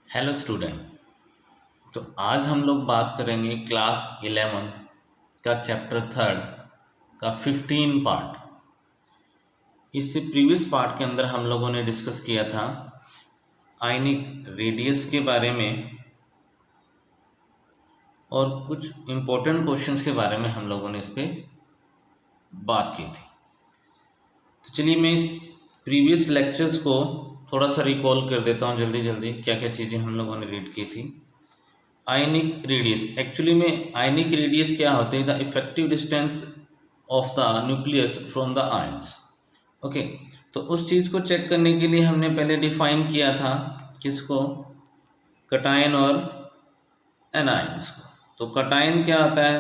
Hello student. तो आज हम लोग बात करेंगे क्लास 11th का चैप्टर 3 का 15 पार्ट। इससे प्रीवियस पार्ट के अंदर हम लोगों ने डिस्कस किया था आयनिक रेडियस के बारे में और कुछ इम्पोर्टेंट क्वेश्चंस के बारे में हम लोगों ने इस पर बात की थी। तो चलिए मैं इस प्रीवियस लेक्चर्स को थोड़ा सा रिकॉल कर देता हूँ जल्दी क्या क्या चीज़ें हम लोगों ने रीड की थी। आयनिक रेडियस, एक्चुअली में आयनिक रेडियस क्या होते हैं? The effective distance of the nucleus from the ions. Okay, तो उस चीज़ को चेक करने के लिए हमने पहले डिफाइन किया था किसको? कटायन और एनायंस को। तो कटायन क्या होता है?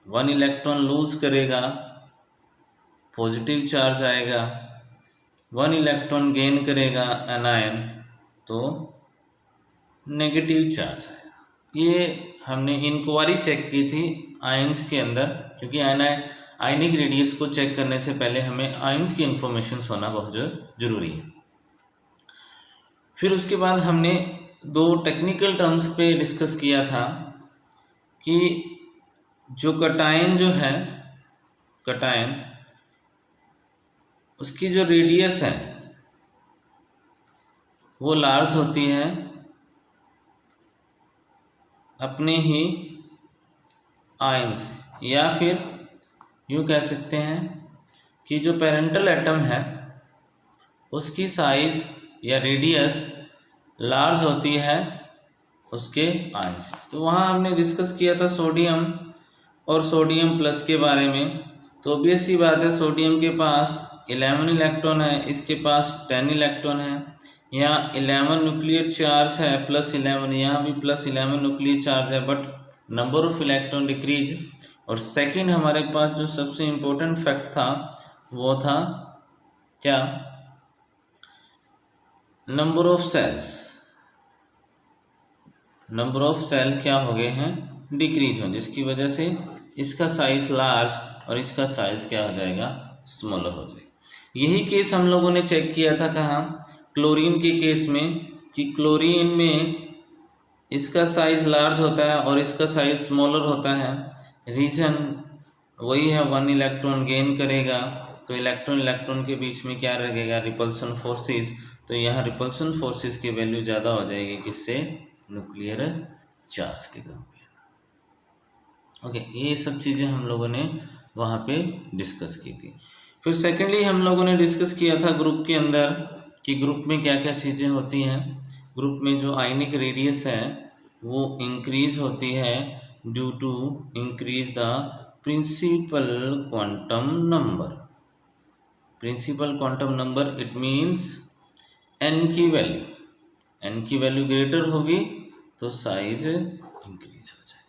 1 इलेक्ट्रॉन लूज करेगा, पॉजिटिव चार्ज आएगा। 1 इलेक्ट्रॉन गेन करेगा एनायन, तो नेगेटिव चार्ज आएगा। ये हमने इंक्वायरी चेक की थी आयंस के अंदर, क्योंकि आयनिक रेडियस को चेक करने से पहले हमें आयंस की इंफॉर्मेशन होना बहुत ज़रूरी है। फिर उसके बाद हमने 2 टेक्निकल टर्म्स पे डिस्कस किया था कि जो कटायन जो है, कटायन उसकी जो रेडियस है वो लार्ज होती है अपने ही आयंस, या फिर यूँ कह सकते हैं कि जो पेरेंटल एटम है उसकी साइज या रेडियस लार्ज होती है उसके आयंस। तो वहाँ हमने डिस्कस किया था सोडियम और सोडियम प्लस के बारे में। तो ऑब्वियस सी बात है, सोडियम के पास 11 इलेक्ट्रॉन है, इसके पास 10 इलेक्ट्रॉन है। यहाँ 11 न्यूक्लियर चार्ज है प्लस 11, यहाँ भी प्लस 11 न्यूक्लियर चार्ज है, but number of electron decrease. और सेकंड हमारे पास जो सबसे इम्पोर्टेंट फैक्ट था वो था क्या? Number of shells. Number of shell क्या हो गए हैं? डिक्रीज हो, जिसकी वजह से इसका साइज लार्ज और इसका साइज क्या हो जाएगा? स्मॉलर हो जाएगा। यही केस हम लोगों ने चेक किया था कहाँ? क्लोरीन के केस में, कि क्लोरीन में इसका साइज लार्ज होता है और इसका साइज स्मॉलर होता है। रीजन वही है, 1 इलेक्ट्रॉन गेन करेगा तो इलेक्ट्रॉन के बीच में क्या रहेगा? Repulsion forces. तो यहाँ रिपल्सन फोर्सेस की वैल्यू ज़्यादा हो जाएगी किससे? न्यूक्लियर चार्ज के कंपेयर। ओके, ये सब चीज़ें हम लोगों ने वहाँ पे डिस्कस की थी। फिर सेकेंडली हम लोगों ने डिस्कस किया था ग्रुप के अंदर कि ग्रुप में क्या क्या चीज़ें होती हैं। ग्रुप में जो आयनिक रेडियस है वो इंक्रीज होती है due to increase the principal quantum number. Principal quantum number it means n की वैल्यू ग्रेटर होगी तो साइज इंक्रीज हो जाएगी।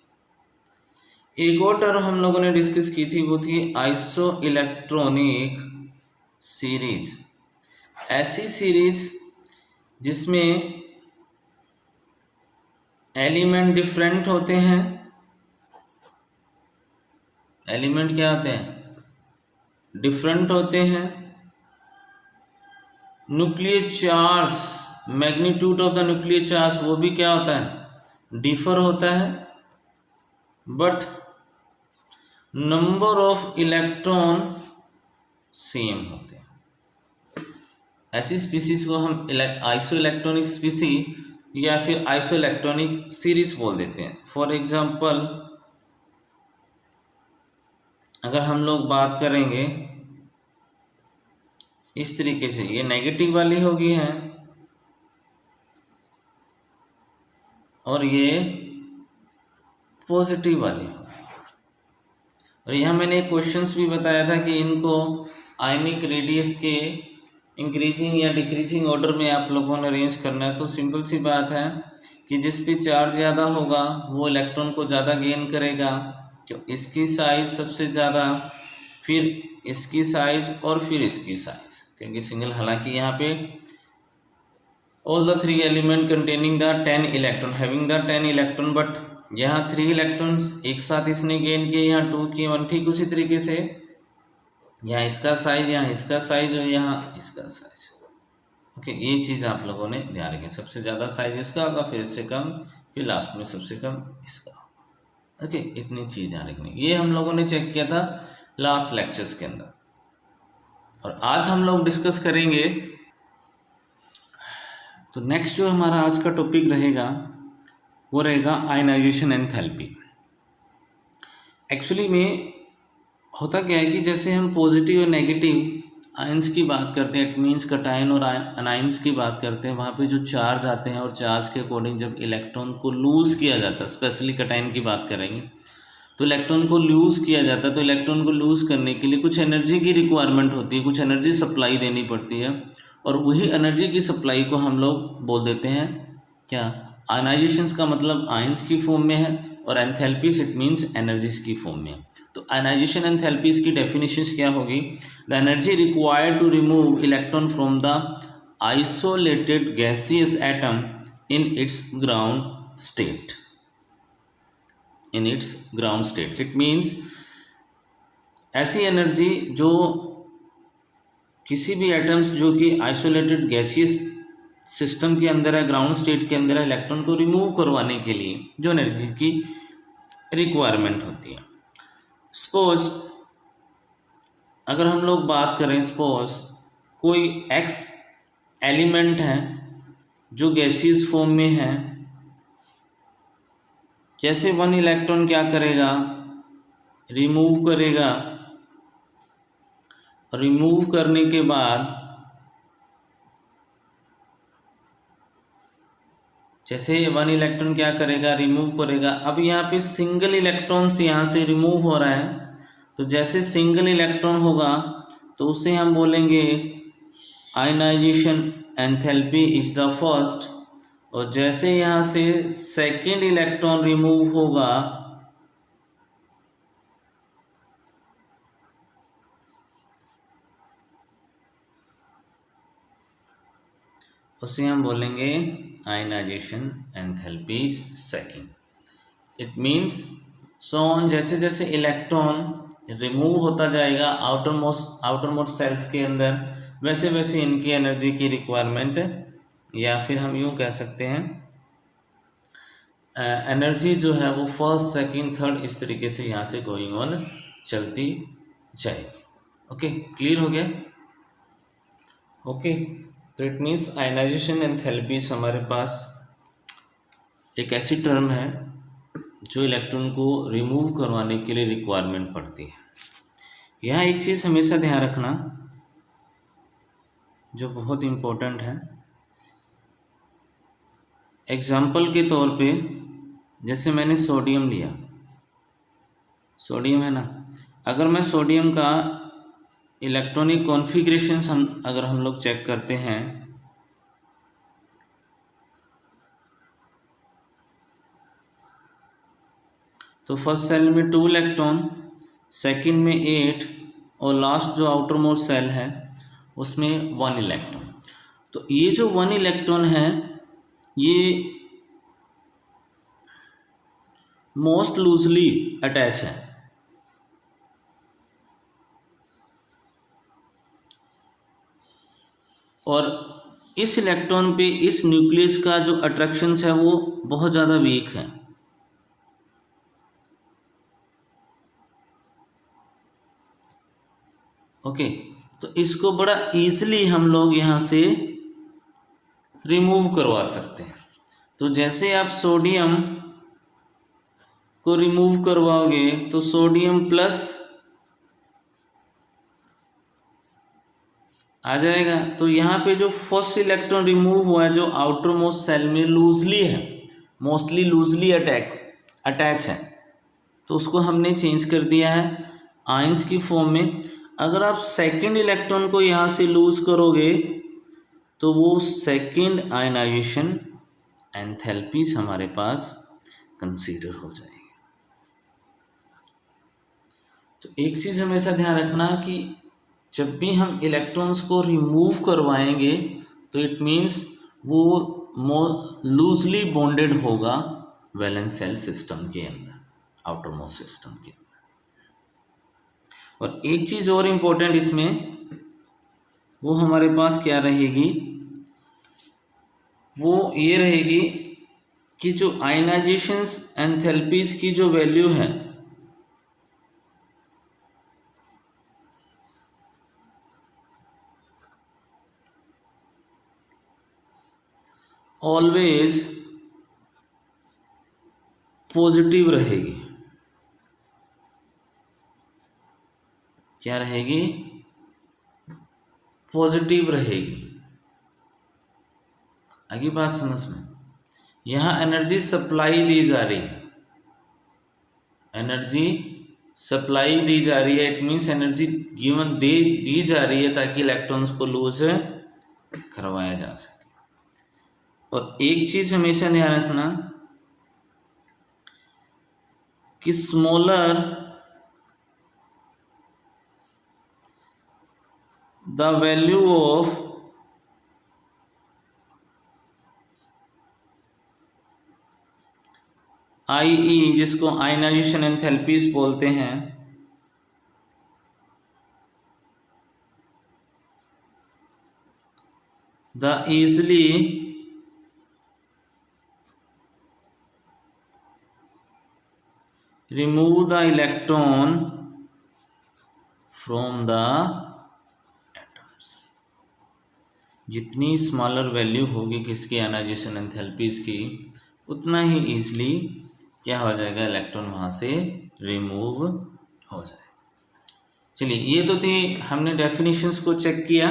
एक और टर्म हम लोगों ने डिस्कस की थी, वो थी आइसो इलेक्ट्रॉनिक सीरीज। ऐसी सीरीज जिसमें एलिमेंट डिफरेंट होते हैं। एलिमेंट क्या होते हैं? डिफरेंट होते हैं। Nuclear charge, magnitude of the nuclear charge वो भी क्या होता है? डिफर होता है। But number of electron same होते हैं। ऐसी स्पीसीज को हम आइसो इलेक्ट्रॉनिक स्पीसी या फिर आइसो इलेक्ट्रॉनिक सीरीज बोल देते हैं। फॉर एग्जाम्पल अगर हम लोग बात करेंगे इस तरीके से, ये नेगेटिव वाली होगी है और ये पॉजिटिव वाली होगी। और यहाँ मैंने क्वेश्चंस भी बताया था कि इनको आयनिक रेडियस के इंक्रीजिंग या डिक्रीजिंग ऑर्डर में आप लोगों ने अरेंज करना है। तो सिंपल सी बात है कि जिस पे चार्ज ज़्यादा होगा वो इलेक्ट्रॉन को ज़्यादा गेन करेगा। तो इसकी साइज सबसे ज़्यादा, फिर इसकी साइज और फिर इसकी साइज, क्योंकि सिंगल, हालांकि यहाँ पे all the 3 element containing the 10 electron having the 10 electron, but यहाँ 3 इलेक्ट्रॉन्स एक साथ इसने गेन किए, यहाँ 2 किए 1। ठीक उसी तरीके से यहाँ इसका साइज, यहाँ इसका साइज और यहाँ इसका साइज। ओके, ये चीज़ आप लोगों ने ध्यान रखें, सबसे ज़्यादा साइज इसका होगा, फिर इससे कम, फिर लास्ट में सबसे कम इसका। ओके, इतनी चीज़ ध्यान रखनी। ये हम लोगों ने चेक किया था लास्ट लेक्चर्स के अंदर, और आज हम लोग डिस्कस करेंगे। तो नेक्स्ट जो हमारा आज का टॉपिक रहेगा वो रहेगा आयनाइजेशन एंथैल्पी। एक्चुअली में होता क्या है कि जैसे हम पॉजिटिव और नेगेटिव आयंस की बात करते हैं, इट मीन्स कटायन और अनायंस की बात करते हैं, वहाँ पे जो चार्ज आते हैं और चार्ज के अकॉर्डिंग जब इलेक्ट्रॉन को लूज़ किया जाता है, स्पेशली कटायन की बात करेंगे, तो इलेक्ट्रॉन को लूज़ किया जाता है। तो इलेक्ट्रॉन को लूज़ करने के लिए कुछ एनर्जी की रिक्वायरमेंट होती है, कुछ एनर्जी सप्लाई देनी पड़ती है, और वही एनर्जी की सप्लाई को हम लोग बोल देते हैं क्या, आयनाइजेशंस का मतलब आयंस की फॉर्म में है, और एंथैल्पीज इट मीन्स एनर्जीज की फॉर्म में। तो आयनाइजेशन एंथैल्पीज की डेफिनेशंस क्या होगी, the energy required to remove electron from the isolated gaseous atom in its ground state, in its ground state. It means ऐसी एनर्जी जो किसी भी एटम्स जो कि आइसोलेटेड गैसियस सिस्टम के अंदर है, ग्राउंड स्टेट के अंदर है, इलेक्ट्रॉन को रिमूव करवाने के लिए जो एनर्जी की रिक्वायरमेंट होती है। सपोज अगर हम लोग बात करें, सपोज कोई एक्स एलिमेंट है जो गैसियस फॉर्म में है, जैसे वन इलेक्ट्रॉन क्या करेगा, रिमूव करेगा, रिमूव करने के बाद जैसे वन इलेक्ट्रॉन क्या करेगा, रिमूव करेगा। अब यहाँ पे सिंगल इलेक्ट्रॉन से यहाँ से रिमूव हो रहा है, तो जैसे सिंगल इलेक्ट्रॉन होगा तो उसे हम बोलेंगे ionization enthalpy is the first, और जैसे यहाँ से सेकेंड इलेक्ट्रॉन रिमूव होगा उसे हम बोलेंगे ionization enthalpy second. It means so on, जैसे जैसे इलेक्ट्रॉन रिमूव होता जाएगा आउटरमोस्ट सेल्स के अंदर, वैसे वैसे इनकी एनर्जी की रिक्वायरमेंट, या फिर हम यूँ कह सकते हैं एनर्जी जो है वो फर्स्ट सेकंड थर्ड इस तरीके से यहाँ से गोइंग ऑन चलती जाएगी। ओके, क्लियर हो गया? ओके, तो इट मीन्स आयनाइजेशन एंथैल्पीज हमारे पास एक ऐसी टर्म है जो इलेक्ट्रॉन को रिमूव करवाने के लिए रिक्वायरमेंट पड़ती है। यहाँ एक चीज़ हमेशा ध्यान रखना जो बहुत इम्पोर्टेंट है, एग्जाम्पल के तौर पे जैसे मैंने सोडियम लिया, सोडियम है ना, अगर मैं सोडियम का इलेक्ट्रॉनिक कॉन्फ़िगरेशन अगर हम लोग चेक करते हैं, तो फर्स्ट सेल में 2 इलेक्ट्रॉन, सेकंड में 8, और लास्ट जो आउटर मोस्ट सेल है उसमें 1 इलेक्ट्रॉन। तो ये जो 1 इलेक्ट्रॉन है ये मोस्ट लूजली अटैच है, और इस इलेक्ट्रॉन पे इस न्यूक्लियस का जो अट्रैक्शंस है वो बहुत ज़्यादा वीक है। ओके, तो इसको बड़ा इजीली हम लोग यहाँ से रिमूव करवा सकते हैं। तो जैसे आप सोडियम को रिमूव करवाओगे तो सोडियम प्लस आ जाएगा। तो यहाँ पे जो फर्स्ट इलेक्ट्रॉन रिमूव हुआ है जो आउटर मोस्ट सेल में लूजली है, मोस्टली लूजली अटैच है, तो उसको हमने चेंज कर दिया है आयंस की फॉर्म में। अगर आप सेकेंड इलेक्ट्रॉन को यहाँ से लूज करोगे तो वो सेकेंड आयनाइजेशन एंथैल्पीज हमारे पास कंसीडर हो जाएगी। तो एक चीज़ हमेशा ध्यान रखना कि जब भी हम इलेक्ट्रॉन्स को रिमूव करवाएंगे तो इट मीन्स वो लूजली बॉन्डेड होगा वैलेंस सेल सिस्टम के अंदर, आउटर मोस्ट सिस्टम के अंदर। और एक चीज़ और इम्पोर्टेंट इसमें वो हमारे पास क्या रहेगी वो ये रहेगी कि जो आयनाइजेशन एंथैल्पीज की जो वैल्यू है ऑलवेज पॉजिटिव रहेगी। क्या रहेगी? पॉजिटिव रहेगी। आगे बात समझ में। यहाँ एनर्जी सप्लाई दी जा रही है, एनर्जी सप्लाई दी जा रही है, it means energy given the जा रही है ताकि इलेक्ट्रॉन्स को लूज करवाया जा सके। और एक चीज हमेशा ध्यान रखना कि smaller the value of IE, जिसको आयनाइजेशन एंथैल्पीज बोलते हैं, the easily remove the electron from the atoms। जितनी स्मॉलर वैल्यू होगी किसकी आयनाइजेशन एंथैल्पीज की, उतना ही ईजिली क्या हो जाएगा, इलेक्ट्रॉन वहाँ से रिमूव हो जाएगा। चलिए, ये तो थी, हमने डेफिनेशंस को चेक किया।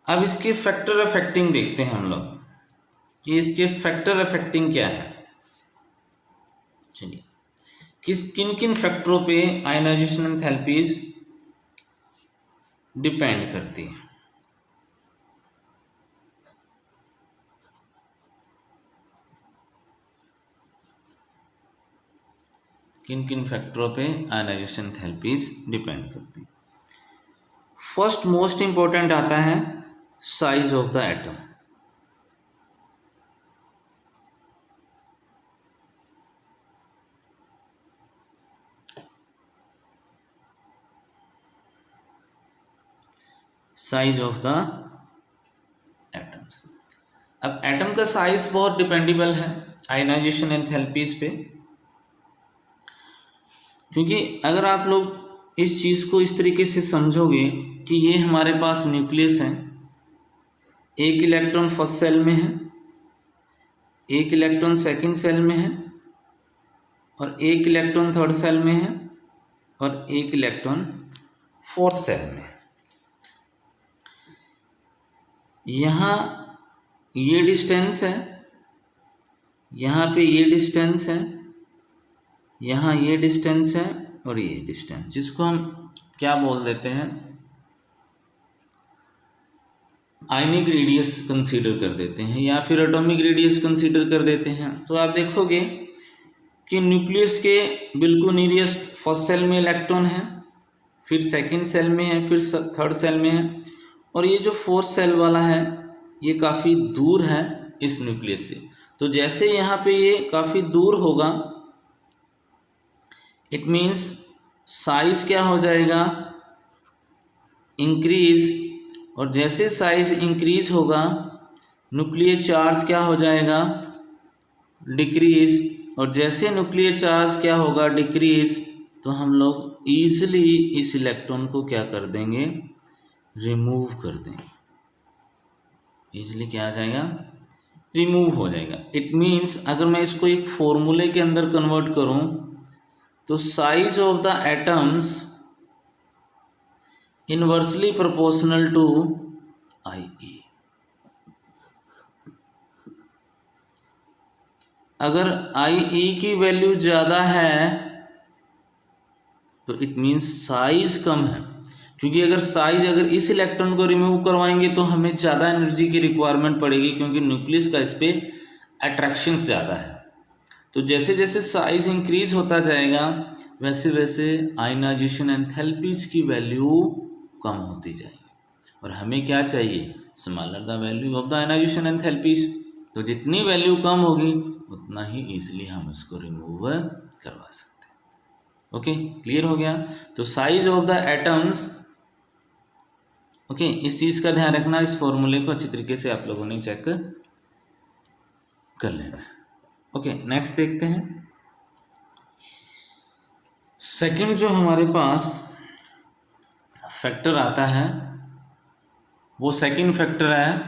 अब इसके फैक्टर अफेक्टिंग देखते हैं हम लोग कि इसके फैक्टर अफेक्टिंग क्या है। चलिए, किन किन फैक्टरों पे आयनाइजेशन एंथैल्पीज डिपेंड करती है। किन किन फैक्टरों पे आयनाइजेशन एंथैल्पीज डिपेंड करती है। फर्स्ट मोस्ट इंपॉर्टेंट आता है size of the atom. Size of the atoms. अब एटम का साइज बहुत डिपेंडेबल है आयनाइजेशन एंथैल्पीज पे, क्योंकि अगर आप लोग इस चीज़ को इस तरीके से समझोगे कि ये हमारे पास न्यूक्लियस है, एक इलेक्ट्रॉन फर्स्ट सेल में है, एक इलेक्ट्रॉन सेकंड सेल में है, और एक इलेक्ट्रॉन थर्ड सेल में है, और एक इलेक्ट्रॉन फोर्थ सेल में है। यहाँ ये डिस्टेंस है, यहाँ पे ये डिस्टेंस है, यहाँ ये डिस्टेंस है, और ये डिस्टेंस, जिसको हम क्या बोल देते हैं, आयनिक रेडियस कंसीडर कर देते हैं, या फिर एटॉमिक रेडियस कंसीडर कर देते हैं। तो आप देखोगे कि न्यूक्लियस के बिल्कुल नियरेस्ट फर्स्ट सेल में इलेक्ट्रॉन है, फिर सेकंड सेल में है, फिर थर्ड सेल में है, और ये जो फोर्थ सेल वाला है ये काफ़ी दूर है इस न्यूक्लियस से। तो जैसे यहाँ पे ये काफ़ी दूर होगा, इट मीन्स साइज क्या हो जाएगा, इंक्रीज, और जैसे साइज इंक्रीज होगा न्यूक्लियर चार्ज क्या हो जाएगा, डिक्रीज, और जैसे न्यूक्लियर चार्ज क्या होगा, डिक्रीज, तो हम लोग ईजिली इस इलेक्ट्रॉन को क्या कर देंगे, रिमूव कर देंगे। ईजिली क्या आ जाएगा, रिमूव हो जाएगा। इट मीन्स अगर मैं इसको एक फॉर्मूले के अंदर कन्वर्ट करूं तो size of the atoms inversely proportional to IE। अगर IE की वैल्यू ज़्यादा है तो इट मीन्स साइज कम है, क्योंकि अगर इस इलेक्ट्रॉन को रिमूव करवाएंगे तो हमें ज़्यादा एनर्जी की रिक्वायरमेंट पड़ेगी, क्योंकि न्यूक्लियस का इस पर अट्रैक्शन ज़्यादा है। तो जैसे जैसे साइज इंक्रीज होता जाएगा वैसे वैसे आयनाइजेशन एंथैल्पीज की वैल्यू कम होती जाएगी, और हमें क्या चाहिए, smaller the value of the ionization enthalpies. तो जितनी वैल्यू कम होगी उतना ही ईजिली हम इसको रिमूव करवा सकते हैं। ओके, क्लियर हो गया। तो size of the atoms okay, इस चीज़ का ध्यान रखना, इस फॉर्मूले को अच्छी तरीके से आप लोगों ने चेक कर लेना है। ओके, नेक्स्ट देखते हैं। सेकंड जो हमारे पास फैक्टर आता है वो सेकंड फैक्टर है,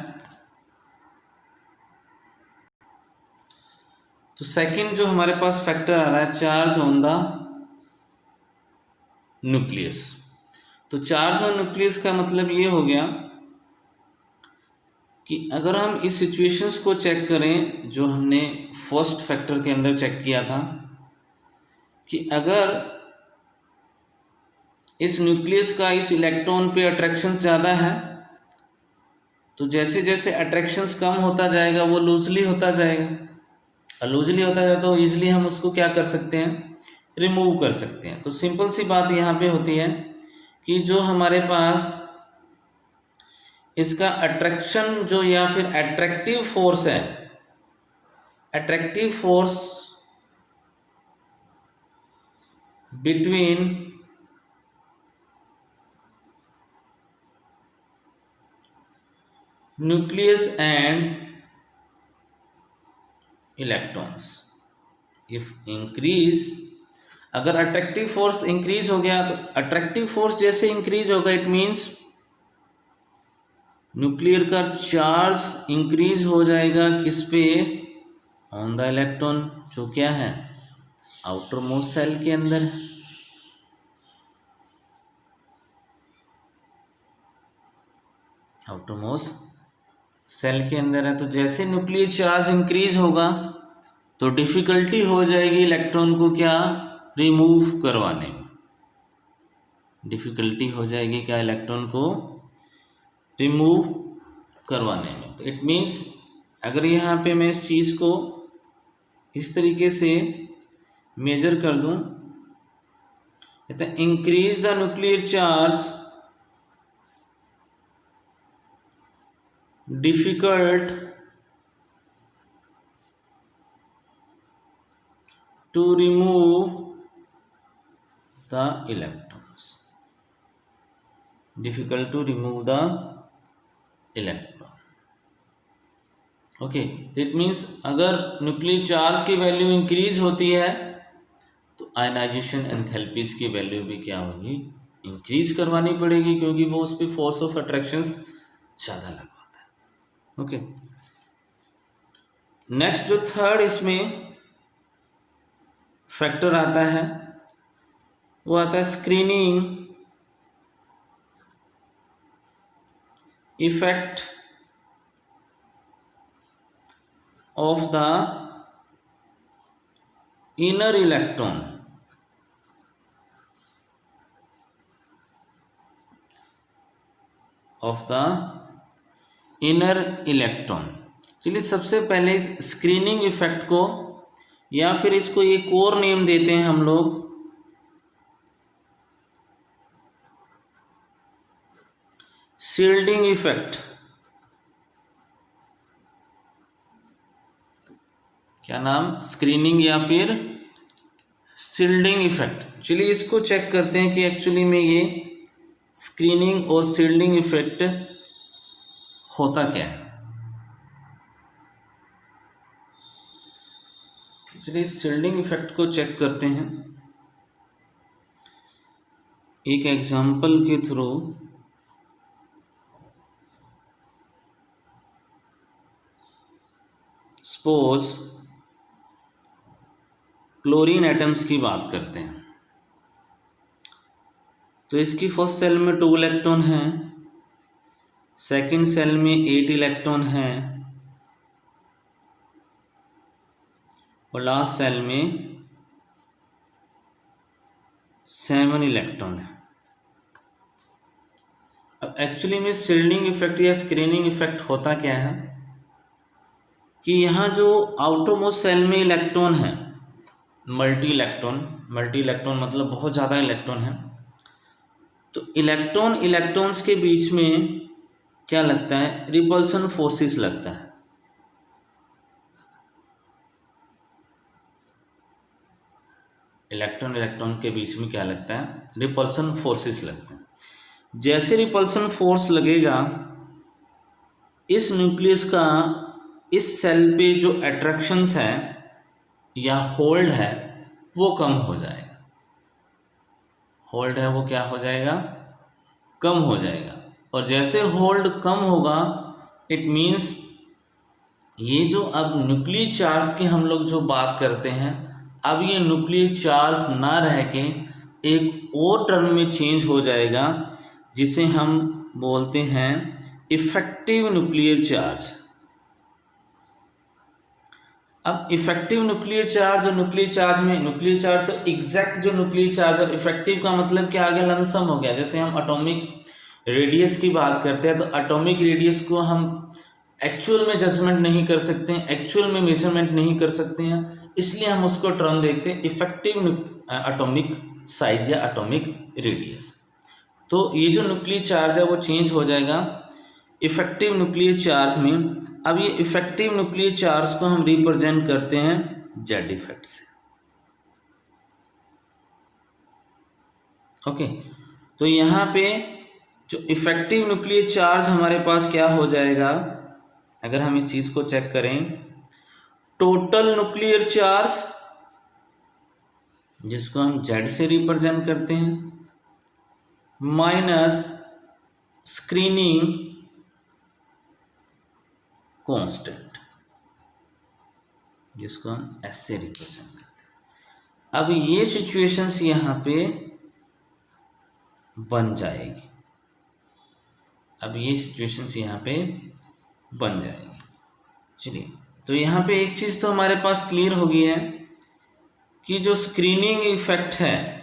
तो सेकंड जो हमारे पास फैक्टर आ रहा है चार्ज ऑन द न्यूक्लियस। तो चार्ज ऑन न्यूक्लियस का मतलब ये हो गया कि अगर हम इस सिचुएशंस को चेक करें जो हमने फर्स्ट फैक्टर के अंदर चेक किया था, कि अगर इस न्यूक्लियस का इस इलेक्ट्रॉन पे अट्रैक्शन ज़्यादा है तो जैसे जैसे अट्रैक्शंस कम होता जाएगा वो लूजली होता जाएगा, और लूजली होता जाए तो ईजिली हम उसको क्या कर सकते हैं, रिमूव कर सकते हैं। तो सिंपल सी बात यहाँ पे होती है कि जो हमारे पास इसका अट्रैक्शन जो या फिर अट्रैक्टिव फोर्स है, attractive force between nucleus and electrons if increase, अगर अट्रैक्टिव फोर्स इंक्रीज हो गया तो अट्रैक्टिव फोर्स जैसे इंक्रीज होगा इट मीन्स न्यूक्लियर का चार्ज इंक्रीज हो जाएगा किस पे, ऑन द इलेक्ट्रॉन, जो क्या है आउटर मोस्ट सेल के अंदर है। आउटर मोस्ट सेल के अंदर है, तो जैसे न्यूक्लियर चार्ज इंक्रीज होगा तो डिफिकल्टी हो जाएगी इलेक्ट्रॉन को क्या रिमूव करवाने में, डिफिकल्टी हो जाएगी क्या इलेक्ट्रॉन को रिमूव करवाने में। तो इट मीन्स अगर यहाँ पे मैं इस चीज़ को इस तरीके से मेजर कर दूं, कहते हैं increase the nuclear charge difficult to remove the electrons, difficult to remove the electron। Okay, that means अगर न्यूक्लियर चार्ज की वैल्यू इंक्रीज होती है तो आयनाइजेशन एंथैल्पीज की वैल्यू भी क्या होगी, इंक्रीज करवानी पड़ेगी, क्योंकि वो उस पर फोर्स ऑफ अट्रैक्शंस ज़्यादा लगा। ओके, नेक्स्ट जो थर्ड इसमें फैक्टर आता है वो आता है screening effect of the inner electron, of the inner electron. चलिए सबसे पहले इस स्क्रीनिंग इफेक्ट को या फिर इसको एक और नेम देते हैं हम लोग, शील्डिंग इफेक्ट। क्या नाम, स्क्रीनिंग या फिर शील्डिंग इफेक्ट। चलिए इसको चेक करते हैं कि एक्चुअली में ये स्क्रीनिंग और शील्डिंग इफेक्ट होता क्या है। चलिए शील्डिंग इफेक्ट को चेक करते हैं एक एग्जाम्पल के थ्रू। सपोज क्लोरीन एटम्स की बात करते हैं, तो इसकी फर्स्ट सेल में 2 इलेक्ट्रॉन हैं, सेकंड सेल में 8 इलेक्ट्रॉन हैं और लास्ट सेल में 7 इलेक्ट्रॉन है। अब एक्चुअली में शील्डिंग इफेक्ट या स्क्रीनिंग इफेक्ट होता क्या है कि यहाँ जो आउटर मोस्ट सेल में इलेक्ट्रॉन है, मल्टी इलेक्ट्रॉन मतलब बहुत ज़्यादा इलेक्ट्रॉन है, तो इलेक्ट्रॉन्स के बीच में क्या लगता है, रिपल्सन फोर्सेस लगता है। इलेक्ट्रॉन के बीच में क्या लगता है, रिपल्सन फोर्सेस लगता है। जैसे रिपल्सन फोर्स लगेगा इस न्यूक्लियस का इस सेल पे जो अट्रैक्शंस है या होल्ड है वो कम हो जाएगा। होल्ड है वो क्या हो जाएगा, कम हो जाएगा। और जैसे होल्ड कम होगा इट मीन्स ये जो अब न्यूक्लियर चार्ज की हम लोग जो बात करते हैं, अब ये न्यूक्लियर चार्ज ना रह के एक और टर्म में चेंज हो जाएगा जिसे हम बोलते हैं इफेक्टिव न्यूक्लियर चार्ज। अब इफेक्टिव न्यूक्लियर चार्ज और न्यूक्लियर चार्ज में, न्यूक्लियर चार्ज तो एग्जैक्ट जो न्यूक्लियर चार्ज और इफेक्टिव का मतलब क्या आ गया, लमसम हो गया। जैसे हम एटॉमिक रेडियस की बात करते हैं तो एटॉमिक रेडियस को हम एक्चुअल में जजमेंट नहीं कर सकते हैं, एक्चुअल में मेजरमेंट नहीं कर सकते हैं, इसलिए हम उसको टर्म देखते हैं इफेक्टिव एटॉमिक साइज या एटॉमिक रेडियस। तो ये जो न्यूक्लियर चार्ज है वो चेंज हो जाएगा इफेक्टिव न्यूक्लियर चार्ज में। अब ये इफेक्टिव न्यूक्लियर चार्ज को हम रिप्रेजेंट करते हैं जेड इफेक्ट से। ओके, तो यहाँ पे जो इफेक्टिव न्यूक्लियर चार्ज हमारे पास क्या हो जाएगा, अगर हम इस चीज को चेक करें, टोटल न्यूक्लियर चार्ज जिसको हम जेड से रिप्रेजेंट करते हैं माइनस स्क्रीनिंग कांस्टेंट जिसको हम एस से रिप्रेजेंट करते हैं। अब ये सिचुएशंस यहाँ पे बन जाएगी, अब ये सिचुएशंस यहाँ पे बन जाएगी। चलिए, तो यहाँ पे एक चीज़ तो हमारे पास क्लियर हो गई है कि जो स्क्रीनिंग इफेक्ट है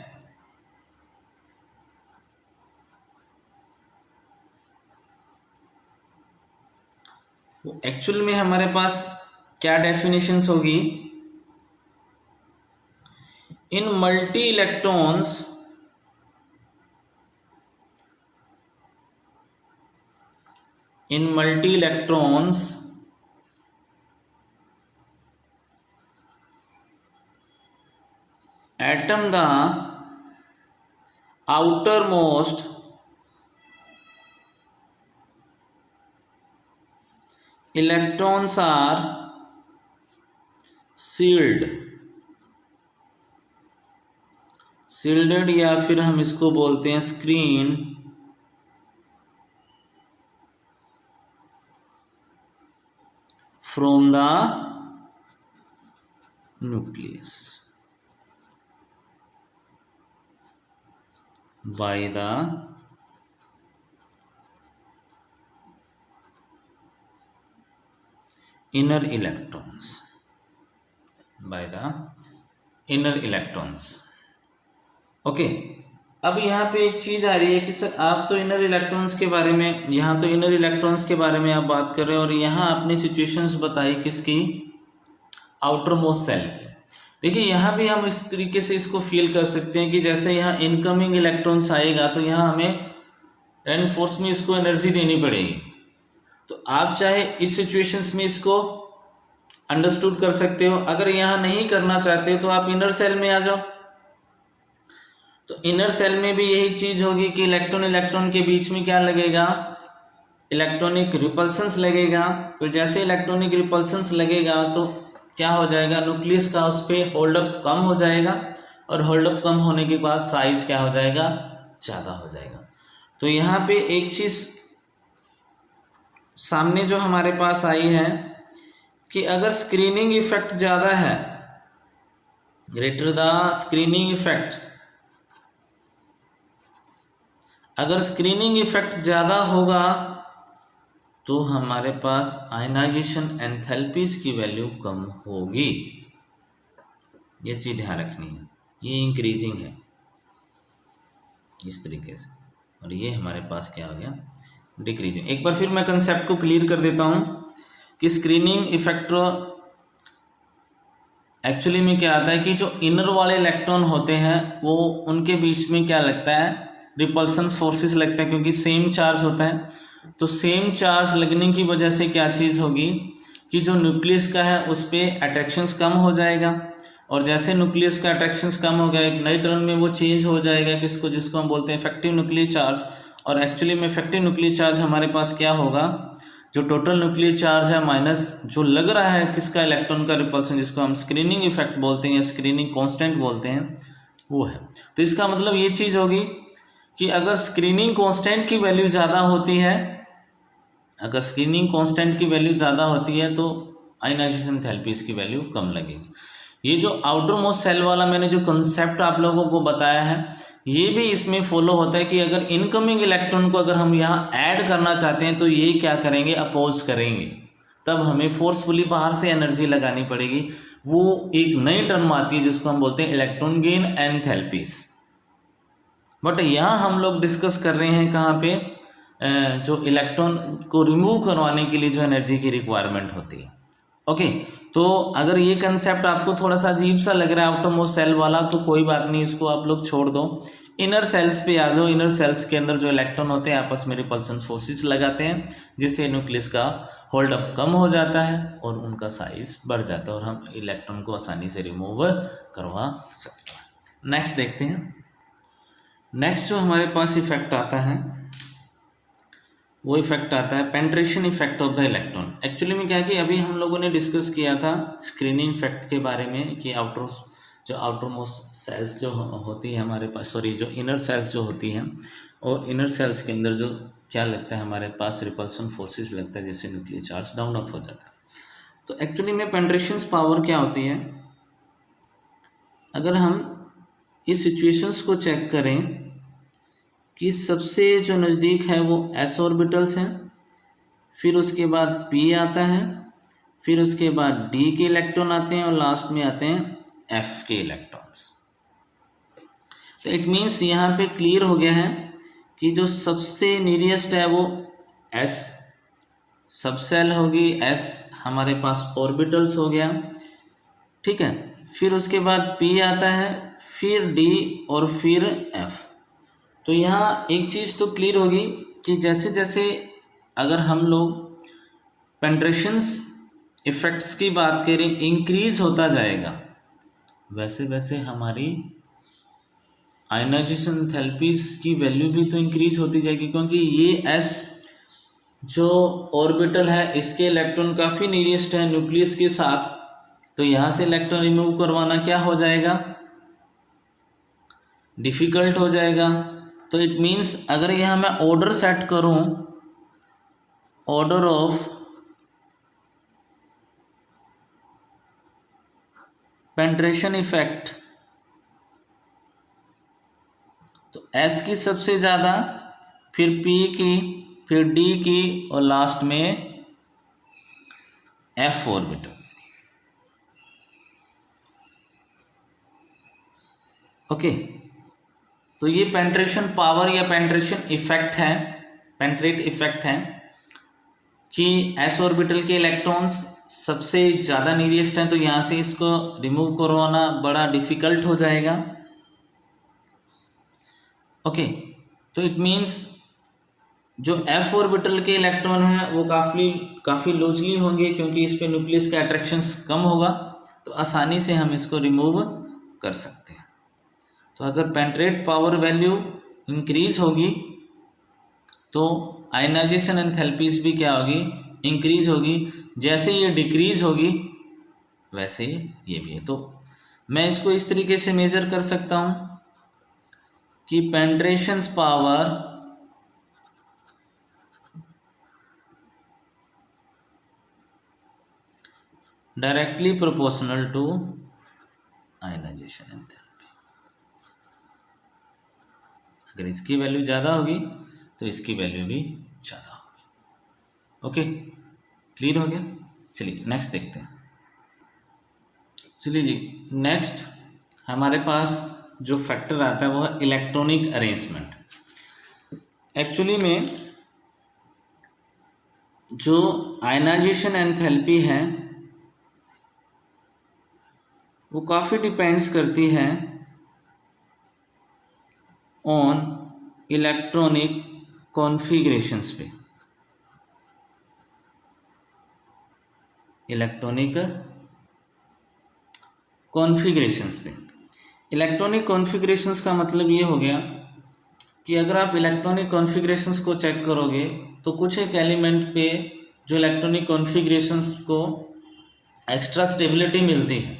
वो एक्चुअल में हमारे पास क्या डेफिनेशंस होगी, in multi electrons atom the outermost electrons are shielded या फिर हम इसको बोलते हैं screen from the nucleus by the inner electrons, okay. अब यहाँ पे एक चीज आ रही है कि सर आप तो इनर इलेक्ट्रॉन्स के बारे में, यहाँ तो इनर इलेक्ट्रॉन्स के बारे में आप बात कर रहे हो और यहाँ आपने सिचुएशंस बताई किसकी, आउटर मोस्ट सेल की। देखिए यहाँ भी हम इस तरीके से इसको फील कर सकते हैं कि जैसे यहाँ इनकमिंग इलेक्ट्रॉन्स आएगा तो यहाँ हमें रेनफोर्स में इसको एनर्जी देनी पड़ेगी। तो आप चाहे इस सिचुएशंस में इसको अंडरस्टूड कर सकते हो, अगर यहाँ नहीं करना चाहते हो तो आप इनर सेल में आ जाओ। तो इनर सेल में भी यही चीज होगी कि इलेक्ट्रॉन के बीच में क्या लगेगा, इलेक्ट्रॉनिक रिपल्सन्स लगेगा। तो जैसे इलेक्ट्रॉनिक रिपल्सन्स लगेगा तो क्या हो जाएगा, न्यूक्लियस का उस पर होल्डअप कम हो जाएगा और होल्डअप कम होने के बाद साइज क्या हो जाएगा, ज़्यादा हो जाएगा। तो यहाँ पे एक चीज़ सामने जो हमारे पास आई है कि अगर स्क्रीनिंग इफेक्ट ज़्यादा है, ग्रेटर द स्क्रीनिंग इफेक्ट, अगर स्क्रीनिंग इफेक्ट ज़्यादा होगा तो हमारे पास आयनाइजेशन एंथैल्पीज की वैल्यू कम होगी। ये चीज़ ध्यान रखनी है, ये इंक्रीजिंग है इस तरीके से, और ये हमारे पास क्या हो गया, डिक्रीजिंग। एक बार फिर मैं कंसेप्ट को क्लियर कर देता हूँ कि स्क्रीनिंग इफेक्ट एक्चुअली में क्या आता है कि जो इनर वाले इलेक्ट्रॉन होते हैं वो उनके बीच में क्या लगता है, रिपल्सन्स फोर्सेस लगते हैं, क्योंकि सेम चार्ज होता है। तो सेम चार्ज लगने की वजह से क्या चीज़ होगी कि जो न्यूक्लियस का है उस पर अट्रैक्शंस कम हो जाएगा, और जैसे न्यूक्लियस का अट्रैक्शंस कम हो गया एक नई टर्म में वो चेंज हो जाएगा किसको, जिसको हम बोलते हैं इफेक्टिव न्यूक्लियर चार्ज, और एक्चुअली में इफेक्टिव न्यूक्लियर चार्ज हमारे पास क्या होगा, जो टोटल न्यूक्लियर चार्ज है माइनस जो लग रहा है किसका, इलेक्ट्रॉन का रिपल्सन, जिसको हम स्क्रीनिंग इफेक्ट बोलते हैं या स्क्रीनिंग कांस्टेंट बोलते हैं, वो है। तो इसका मतलब ये चीज़ होगी कि अगर स्क्रीनिंग कांस्टेंट की वैल्यू ज़्यादा होती है, अगर स्क्रीनिंग कांस्टेंट की वैल्यू ज़्यादा होती है तो आयनाइजेशन एंथैल्पी इसकी वैल्यू कम लगेगी। ये जो आउटर मोस्ट सेल वाला मैंने जो कंसेप्ट आप लोगों को बताया है, ये भी इसमें फॉलो होता है कि अगर इनकमिंग इलेक्ट्रॉन को अगर हम यहाँ ऐड करना चाहते हैं तो ये क्या करेंगे, अपोज करेंगे, तब हमें फोर्सफुली बाहर से एनर्जी लगानी पड़ेगी। वो एक नई टर्म आती है जिसको हम बोलते हैं इलेक्ट्रॉन गेन एंथैल्पीज। बट यहाँ हम लोग डिस्कस कर रहे हैं कहाँ पे, जो इलेक्ट्रॉन को रिमूव करवाने के लिए जो एनर्जी की रिक्वायरमेंट होती है। ओके, तो अगर ये कंसेप्ट आपको थोड़ा सा अजीब सा लग रहा है आउटर मोस्ट सेल वाला, तो कोई बात नहीं, इसको आप लोग छोड़ दो, इनर सेल्स पे आ जाओ। इनर सेल्स के अंदर जो इलेक्ट्रॉन होते हैं आपस में रिपल्सन फोर्सेस लगाते हैं, जिससे न्यूक्लियस का होल्ड अप कम हो जाता है और उनका साइज बढ़ जाता है और हम इलेक्ट्रॉन को आसानी से रिमूव करवा सकते हैं। नेक्स्ट देखते हैं। नेक्स्ट जो हमारे पास इफेक्ट आता है वो इफेक्ट आता है penetration effect of the electron. Actually में क्या है कि अभी हम लोगों ने डिस्कस किया था स्क्रीनिंग इफेक्ट के बारे में कि आउटर मोस्ट सेल्स जो होती है हमारे पास, सॉरी जो इनर सेल्स जो होती हैं, और इनर सेल्स के अंदर जो क्या लगता है हमारे पास, रिपल्सन फोर्सेस लगता है, जिससे न्यूक्लियर चार्ज डाउन अप हो जाता है। तो एक्चुअली में पेंट्रेशन पावर क्या होती है, अगर हम इस सिचुएशंस को चेक करें कि सबसे जो नज़दीक है वो s ऑर्बिटल्स हैं, फिर उसके बाद p आता है, फिर उसके बाद d के इलेक्ट्रॉन आते हैं और लास्ट में आते हैं f के इलेक्ट्रॉन्स। तो इट मीन्स यहाँ पे क्लियर हो गया है कि जो सबसे नियरेस्ट है वो s सब सेल होगी, s हमारे पास ऑर्बिटल्स हो गया, ठीक है, फिर उसके बाद p आता है, फिर d और फिर f। तो यहाँ एक चीज़ तो क्लियर होगी कि जैसे जैसे अगर हम लोग पेंट्रेशंस इफेक्ट्स की बात करें, इंक्रीज होता जाएगा, वैसे वैसे हमारी आयनाइजेशन एंथैल्पीज की वैल्यू भी तो इंक्रीज होती जाएगी, क्योंकि ये s जो ऑर्बिटल है इसके इलेक्ट्रॉन काफ़ी नियरेस्ट है न्यूक्लियस के साथ, तो यहाँ से इलेक्ट्रॉन रिमूव करवाना क्या हो जाएगा, डिफ़िकल्ट हो जाएगा। तो इट मीन्स अगर यहाँ मैं ऑर्डर सेट करूँ, ऑर्डर ऑफ पेंट्रेशन इफेक्ट, तो S की सबसे ज़्यादा, फिर P की, फिर D की और लास्ट में F ऑर्बिटल्स की। ओके, तो ये पेंट्रेशन पावर या पेंट्रेशन इफेक्ट है, पेंट्रेट इफेक्ट है कि s ऑर्बिटल के इलेक्ट्रॉन्स सबसे ज़्यादा नियरेस्ट हैं, तो यहाँ से इसको रिमूव करवाना बड़ा डिफ़िकल्ट हो जाएगा। ओके, तो इट मीन्स जो f ऑर्बिटल के इलेक्ट्रॉन हैं वो काफ़ी लूजली होंगे, क्योंकि इस पे न्यूक्लियस का अट्रैक्शंस कम होगा, तो आसानी से हम इसको रिमूव कर सकते हैं। तो अगर पेंट्रेट पावर वैल्यू इंक्रीज होगी तो आयनाइजेशन एंथैल्पीज भी क्या होगी, इंक्रीज होगी। जैसे ये डिक्रीज होगी वैसे ये भी है। तो मैं इसको इस तरीके से मेजर कर सकता हूँ कि penetration power directly proportional to ionization enthalpy. अगर इसकी वैल्यू ज़्यादा होगी तो इसकी वैल्यू भी ज़्यादा होगी। ओके, क्लियर हो गया। चलिए नेक्स्ट देखते हैं। चलिए जी, नेक्स्ट हमारे पास जो फैक्टर आता है वो है इलेक्ट्रॉनिक अरेंजमेंट। एक्चुअली में जो आयनाइजेशन एंथैल्पी है वो काफ़ी डिपेंड्स करती है ऑन इलेक्ट्रॉनिक कॉन्फ़िगरेशंस पे। इलेक्ट्रॉनिक कॉन्फ़िगरेशंस पे, इलेक्ट्रॉनिक कॉन्फ़िगरेशंस का मतलब ये हो गया कि अगर आप इलेक्ट्रॉनिक कॉन्फ़िगरेशंस को चेक करोगे तो कुछ एक एलिमेंट पे जो इलेक्ट्रॉनिक कॉन्फ़िगरेशंस को एक्स्ट्रा स्टेबिलिटी मिलती है,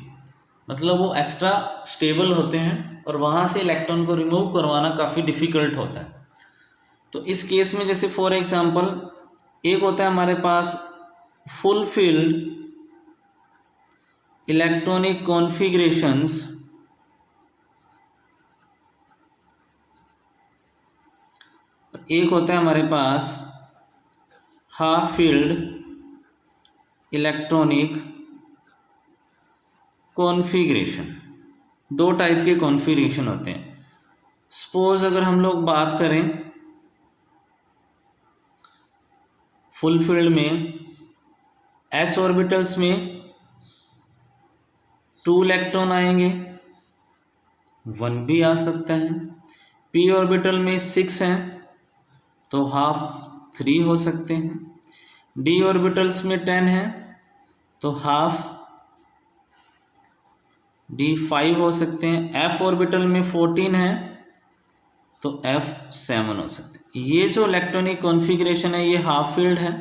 मतलब वो एक्स्ट्रा स्टेबल होते हैं और वहाँ से इलेक्ट्रॉन को रिमूव करवाना काफ़ी डिफ़िकल्ट होता है। तो इस केस में जैसे फॉर एग्जांपल एक होता है हमारे पास फुलफिल्ड इलेक्ट्रॉनिक कॉन्फ़िगरेशंस एक होता है हमारे पास हाफ फिल्ड इलेक्ट्रॉनिक कॉन्फ़िगरेशन। दो टाइप के कॉन्फ़िगरेशन होते हैं। सपोज अगर हम लोग बात करें फुल फील्ड में एस ऑर्बिटल्स में 2 इलेक्ट्रॉन आएंगे, 1 भी आ सकता है। पी ऑर्बिटल में 6 हैं तो हाफ 3 हो सकते हैं। डी ऑर्बिटल्स में 10 हैं तो हाफ डी 5 हो सकते हैं। एफ ऑर्बिटल में 14 है तो एफ 7 हो सकते हैं। ये जो इलेक्ट्रॉनिक कॉन्फ़िगरेशन है ये हाफ फील्ड है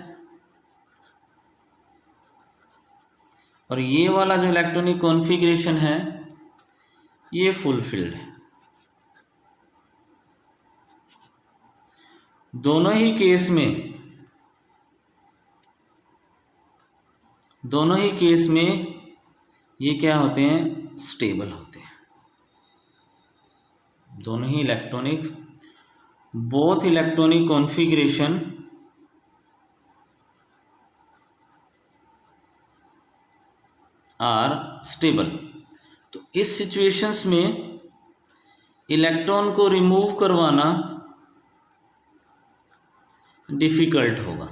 और ये वाला जो इलेक्ट्रॉनिक कॉन्फ़िगरेशन है ये फुल फील्ड है। दोनों ही केस में ये क्या होते हैं, स्टेबल होते हैं। दोनों ही both electronic configuration are stable. तो इस सिचुएशंस में इलेक्ट्रॉन को रिमूव करवाना डिफ़िकल्ट होगा।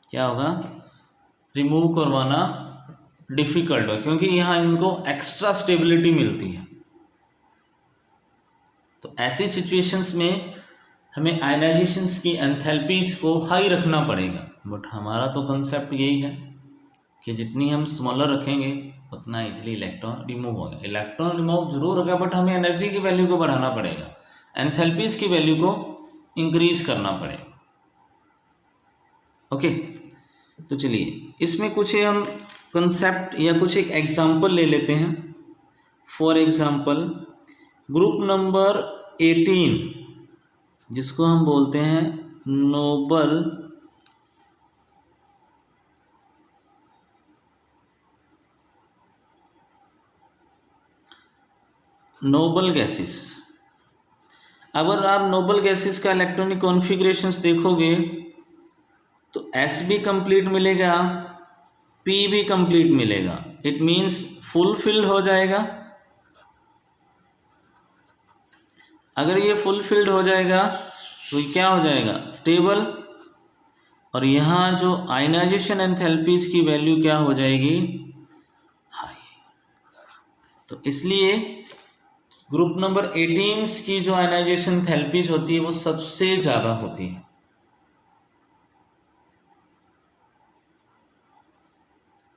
क्या होगा, रिमूव करवाना डिफ़िकल्ट होगा क्योंकि यहाँ इनको एक्स्ट्रा स्टेबिलिटी मिलती है। तो ऐसी सिचुएशंस में हमें आयनाइजेशंस की एंथैल्पीज को हाई रखना पड़ेगा। बट हमारा तो कंसेप्ट यही है कि जितनी हम स्मॉलर रखेंगे उतना इजीली इलेक्ट्रॉन रिमूव होगा। इलेक्ट्रॉन रिमूव जरूर होगा बट हमें एनर्जी की वैल्यू को बढ़ाना पड़ेगा, एंथैल्पीज की वैल्यू को इंक्रीज करना पड़ेगा। ओके, तो चलिए इसमें कुछ हम कंसेप्ट या कुछ एक एग्जांपल ले लेते हैं। फॉर एग्जांपल ग्रुप नंबर 18 जिसको हम बोलते हैं नोबल गैसेस। अगर आप नोबल गैसेस का इलेक्ट्रॉनिक कॉन्फ़िगरेशंस देखोगे तो एस भी कंप्लीट मिलेगा, पी भी कंप्लीट मिलेगा। इट मीन्स फुल फिल्ड हो जाएगा। अगर ये फुल फिल्ड हो जाएगा तो ये क्या हो जाएगा, स्टेबल। और यहाँ जो आयनाइजेशन एंथैल्पीज की वैल्यू क्या हो जाएगी, हाई। तो इसलिए ग्रुप नंबर 18 की जो आयनाइजेशन एंथैल्पीज होती है वो सबसे ज़्यादा होती है।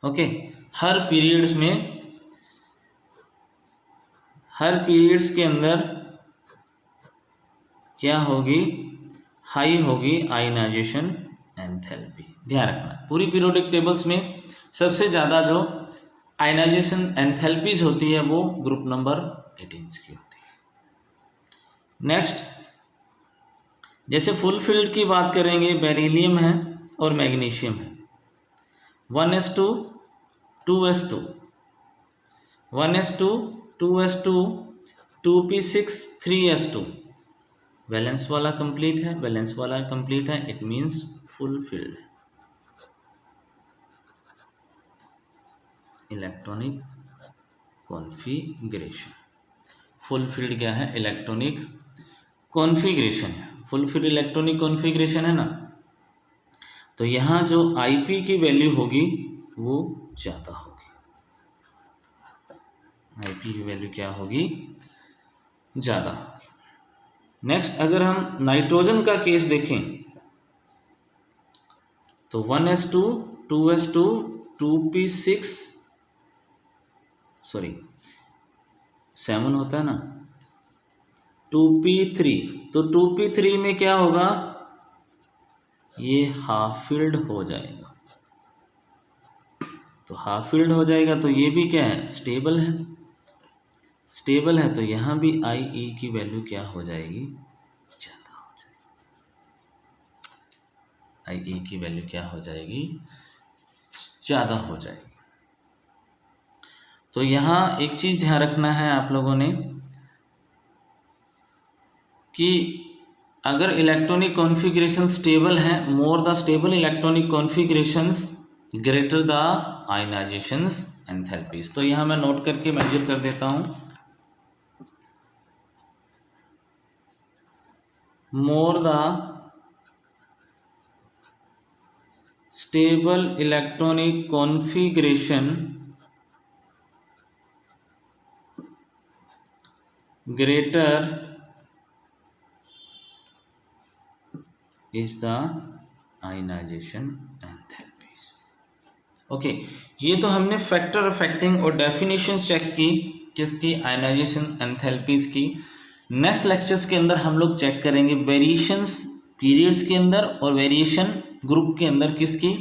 ओके, हर पीरियड्स के अंदर क्या होगी, हाई होगी आयनाइजेशन एंथैल्पी। ध्यान रखना पूरी पीरियोडिक टेबल्स में सबसे ज़्यादा जो आयनाइजेशन एंथैल्पीज होती है वो ग्रुप नंबर 18 की होती है। नेक्स्ट, जैसे फुल फील्ड की बात करेंगे, बेरिलियम है और मैग्नीशियम है। 1s2 2s2 1s2 2s2 2p6 3s2। Valence वाला कंप्लीट है, वैलेंस वाला कंप्लीट है, it means full field electronic configuration. Full field क्या है, इलेक्ट्रॉनिक कॉन्फ़िगरेशन है। फुल फील्ड इलेक्ट्रॉनिक कॉन्फ़िगरेशन है ना, तो यहाँ जो आईपी की वैल्यू होगी वो ज़्यादा होगी। आईपी की वैल्यू क्या होगी, ज़्यादा होगी। नेक्स्ट, अगर हम नाइट्रोजन का केस देखें तो 1s2 2s2 2p6 7 होता है ना, 2p3, तो 2p3 में क्या होगा, ये हाफ फिल्ड हो जाएगा। तो हाफ फिल्ड हो जाएगा तो ये भी क्या है, स्टेबल है। स्टेबल है तो यहाँ भी आई ई की वैल्यू क्या हो जाएगी, ज़्यादा हो जाएगी। आई ई की वैल्यू क्या हो जाएगी, ज़्यादा हो जाएगी। तो यहाँ एक चीज़ ध्यान रखना है आप लोगों ने कि अगर इलेक्ट्रॉनिक कॉन्फ़िगरेशन स्टेबल है, more the stable electronic configurations greater the ionisations enthalpies. तो यहाँ मैं नोट करके मेजर कर देता हूँ, more the stable electronic configuration greater is the ionization enthalpies. Okay, ये तो हमने फैक्टर अफेक्टिंग और डेफिनेशन चेक की किसकी, आयनाइजेशन एंथैल्पीज की। नेक्स्ट लेक्चर्स के अंदर हम लोग चेक करेंगे वेरिएशंस पीरियड्स के अंदर और वेरिएशन ग्रुप के अंदर किसकी,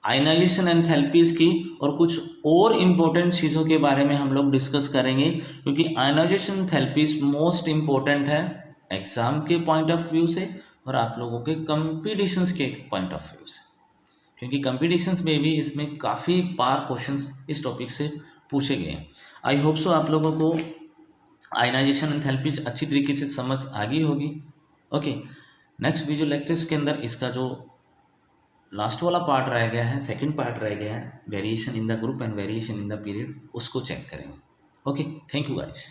आयनाइजेशन एंथैल्पीज की, और कुछ और इम्पोर्टेंट चीज़ों के बारे में हम लोग डिस्कस करेंगे, क्योंकि आयनाइजेशन एंथैल्पीज मोस्ट इम्पोर्टेंट है एग्जाम के पॉइंट ऑफ व्यू से और आप लोगों के कंपटीशंस के पॉइंट ऑफ व्यू से, क्योंकि कंपटीशंस में भी इसमें काफ़ी बार क्वेश्चंस इस टॉपिक से पूछे गए हैं। आई होप सो आप लोगों को आयनाइजेशन एंथैल्पीज अच्छी तरीके से समझ आ गई होगी। ओके, नेक्स्ट वीडियो लेक्चर्स के अंदर इसका जो लास्ट वाला पार्ट रह गया है, सेकंड पार्ट रह गया है, variation in the group and variation in the period, उसको चेक करेंगे। Okay, thank you guys.